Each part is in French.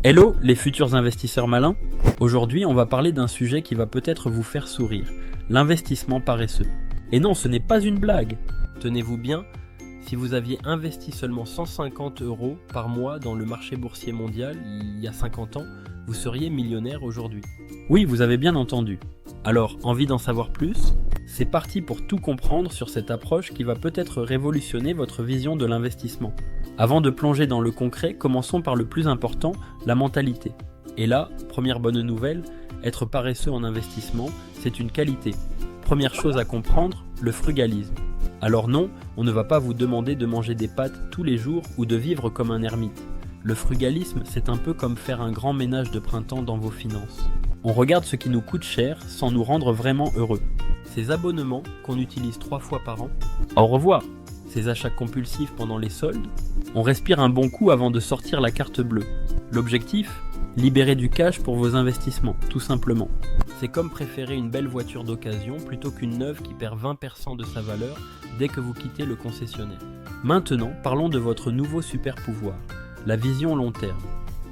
Hello les futurs investisseurs malins. Aujourd'hui on va parler d'un sujet qui va peut-être vous faire sourire, l'investissement paresseux. Et non, ce n'est pas une blague. Tenez-vous bien, si vous aviez investi seulement 150 € par mois dans le marché boursier mondial il y a 50 ans, vous seriez millionnaire aujourd'hui. Oui, vous avez bien entendu. Alors, envie d'en savoir plus? C'est parti pour tout comprendre sur cette approche qui va peut-être révolutionner votre vision de l'investissement. Avant de plonger dans le concret, commençons par le plus important, la mentalité. Et là, première bonne nouvelle, être paresseux en investissement, c'est une qualité. Première chose à comprendre, le frugalisme. Alors non, on ne va pas vous demander de manger des pâtes tous les jours ou de vivre comme un ermite. Le frugalisme, c'est un peu comme faire un grand ménage de printemps dans vos finances. On regarde ce qui nous coûte cher sans nous rendre vraiment heureux. Ces abonnements qu'on utilise 3 fois par an, au revoir. Ces achats compulsifs pendant les soldes, on respire un bon coup avant de sortir la carte bleue. L'objectif ? Libérer du cash pour vos investissements, tout simplement. C'est comme préférer une belle voiture d'occasion plutôt qu'une neuve qui perd 20% de sa valeur dès que vous quittez le concessionnaire. Maintenant, parlons de votre nouveau super pouvoir, la vision long terme.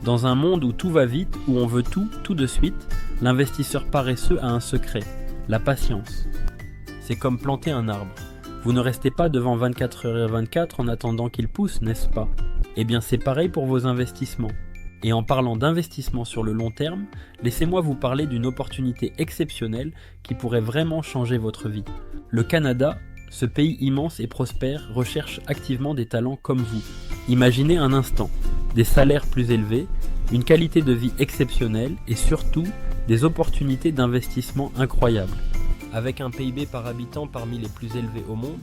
Dans un monde où tout va vite, où on veut tout de suite, l'investisseur paresseux a un secret, la patience. C'est comme planter un arbre. Vous ne restez pas devant 24h24 en attendant qu'il pousse, n'est-ce pas? Eh bien c'est pareil pour vos investissements. Et en parlant d'investissement sur le long terme, laissez-moi vous parler d'une opportunité exceptionnelle qui pourrait vraiment changer votre vie. Le Canada, ce pays immense et prospère, recherche activement des talents comme vous. Imaginez un instant, des salaires plus élevés, une qualité de vie exceptionnelle et surtout des opportunités d'investissement incroyables. Avec un PIB par habitant parmi les plus élevés au monde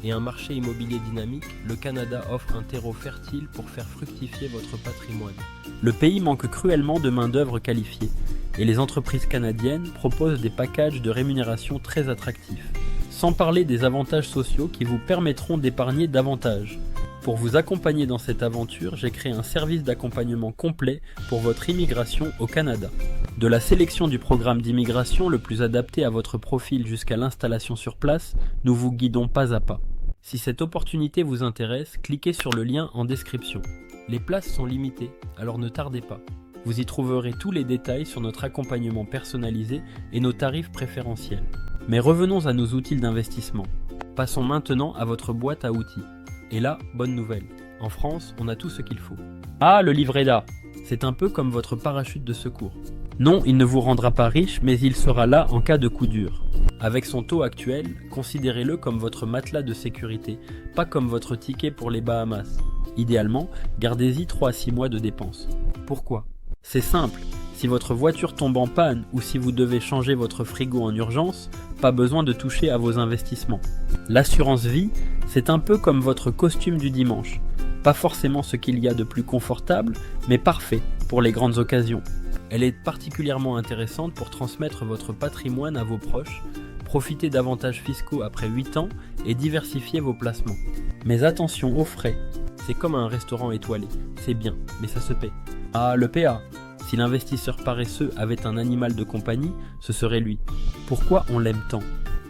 et un marché immobilier dynamique, le Canada offre un terreau fertile pour faire fructifier votre patrimoine. Le pays manque cruellement de main-d'œuvre qualifiée et les entreprises canadiennes proposent des packages de rémunération très attractifs. Sans parler des avantages sociaux qui vous permettront d'épargner davantage. Pour vous accompagner dans cette aventure, j'ai créé un service d'accompagnement complet pour votre immigration au Canada. De la sélection du programme d'immigration le plus adapté à votre profil jusqu'à l'installation sur place, nous vous guidons pas à pas. Si cette opportunité vous intéresse, cliquez sur le lien en description. Les places sont limitées, alors ne tardez pas. Vous y trouverez tous les détails sur notre accompagnement personnalisé et nos tarifs préférentiels. Mais revenons à nos outils d'investissement. Passons maintenant à votre boîte à outils. Et là, bonne nouvelle, en France, on a tout ce qu'il faut. Ah, le livret A, c'est un peu comme votre parachute de secours. Non, il ne vous rendra pas riche, mais il sera là en cas de coup dur. Avec son taux actuel, considérez-le comme votre matelas de sécurité, pas comme votre ticket pour les Bahamas. Idéalement, gardez-y 3 à 6 mois de dépenses. Pourquoi ? C'est simple, si votre voiture tombe en panne ou si vous devez changer votre frigo en urgence, pas besoin de toucher à vos investissements. L'assurance vie, c'est un peu comme votre costume du dimanche. Pas forcément ce qu'il y a de plus confortable, mais parfait pour les grandes occasions. Elle est particulièrement intéressante pour transmettre votre patrimoine à vos proches, profiter d'avantages fiscaux après 8 ans et diversifier vos placements. Mais attention aux frais, c'est comme un restaurant étoilé, c'est bien, mais ça se paie. Ah, le PA, si l'investisseur paresseux avait un animal de compagnie, ce serait lui. Pourquoi on l'aime tant ?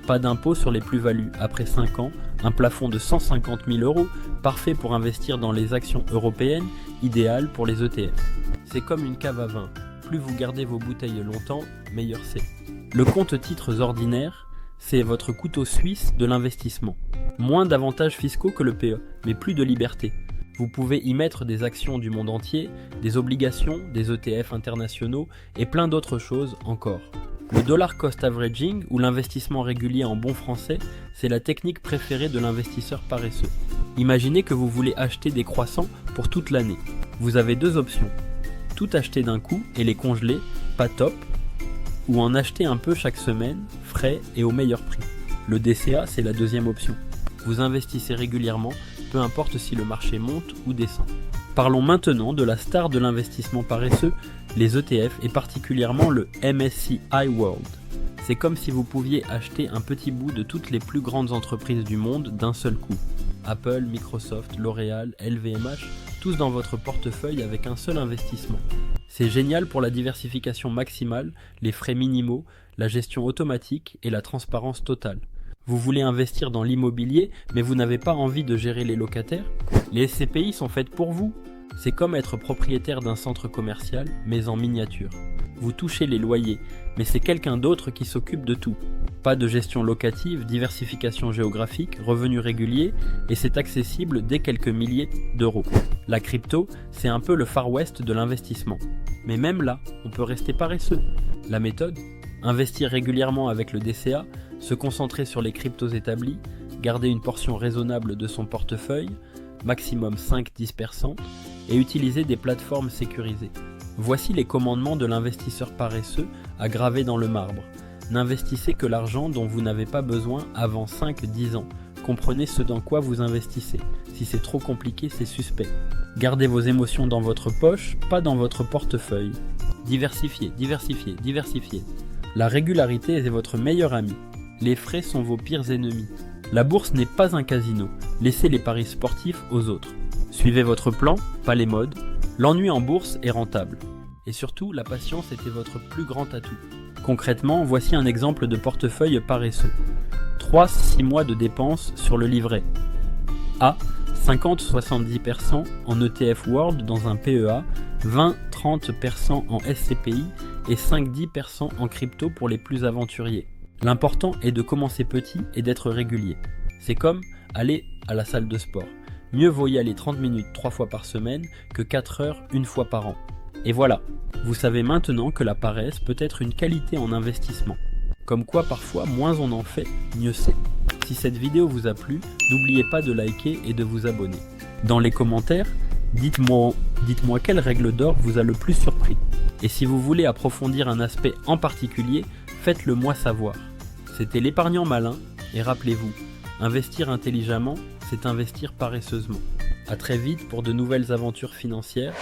Pas d'impôt sur les plus-values après 5 ans, un plafond de 150 000 €, parfait pour investir dans les actions européennes, idéal pour les ETF. C'est comme une cave à vin, plus vous gardez vos bouteilles longtemps, meilleur c'est. Le compte titres ordinaire, c'est votre couteau suisse de l'investissement. Moins d'avantages fiscaux que le PE, mais plus de liberté. Vous pouvez y mettre des actions du monde entier, des obligations, des ETF internationaux et plein d'autres choses encore. Le dollar cost averaging, ou l'investissement régulier en bon français, c'est la technique préférée de l'investisseur paresseux. Imaginez que vous voulez acheter des croissants pour toute l'année. Vous avez 2 options. Tout acheter d'un coup et les congeler, pas top, ou en acheter un peu chaque semaine, frais et au meilleur prix. Le DCA, c'est la deuxième option. Vous investissez régulièrement, peu importe si le marché monte ou descend. Parlons maintenant de la star de l'investissement paresseux, les ETF et particulièrement le MSCI World. C'est comme si vous pouviez acheter un petit bout de toutes les plus grandes entreprises du monde d'un seul coup. Apple, Microsoft, L'Oréal, LVMH, tous dans votre portefeuille avec un seul investissement. C'est génial pour la diversification maximale, les frais minimaux, la gestion automatique et la transparence totale. Vous voulez investir dans l'immobilier, mais vous n'avez pas envie de gérer les locataires? Les SCPI sont faites pour vous. C'est comme être propriétaire d'un centre commercial, mais en miniature. Vous touchez les loyers, mais c'est quelqu'un d'autre qui s'occupe de tout. Pas de gestion locative, diversification géographique, revenus réguliers, et c'est accessible dès quelques milliers d'euros. La crypto, c'est un peu le Far West de l'investissement. Mais même là, on peut rester paresseux. La méthode ? Investir régulièrement avec le DCA, se concentrer sur les cryptos établis, garder une portion raisonnable de son portefeuille, maximum 5-10%, et utiliser des plateformes sécurisées. Voici les commandements de l'investisseur paresseux à graver dans le marbre. N'investissez que l'argent dont vous n'avez pas besoin avant 5-10 ans. Comprenez ce dans quoi vous investissez. Si c'est trop compliqué, c'est suspect. Gardez vos émotions dans votre poche, pas dans votre portefeuille. Diversifiez, diversifiez, diversifiez. La régularité est votre meilleur ami. Les frais sont vos pires ennemis. La bourse n'est pas un casino. Laissez les paris sportifs aux autres. Suivez votre plan, pas les modes. L'ennui en bourse est rentable. Et surtout, la patience était votre plus grand atout. Concrètement, voici un exemple de portefeuille paresseux. 3-6 mois de dépenses sur le livret. A. 50-70% en ETF World dans un PEA, 20-30% en SCPI et 5-10% en crypto pour les plus aventuriers. L'important est de commencer petit et d'être régulier. C'est comme aller à la salle de sport. Mieux vaut y aller 30 minutes 3 fois par semaine que 4 heures une fois par an. Et voilà, vous savez maintenant que la paresse peut être une qualité en investissement. Comme quoi parfois, moins on en fait, mieux c'est. Si cette vidéo vous a plu, n'oubliez pas de liker et de vous abonner. Dans les commentaires, dites-moi quelle règle d'or vous a le plus surpris. Et si vous voulez approfondir un aspect en particulier, faites-le moi savoir. C'était l'épargnant malin, et rappelez-vous, investir intelligemment, c'est investir paresseusement. A très vite pour de nouvelles aventures financières.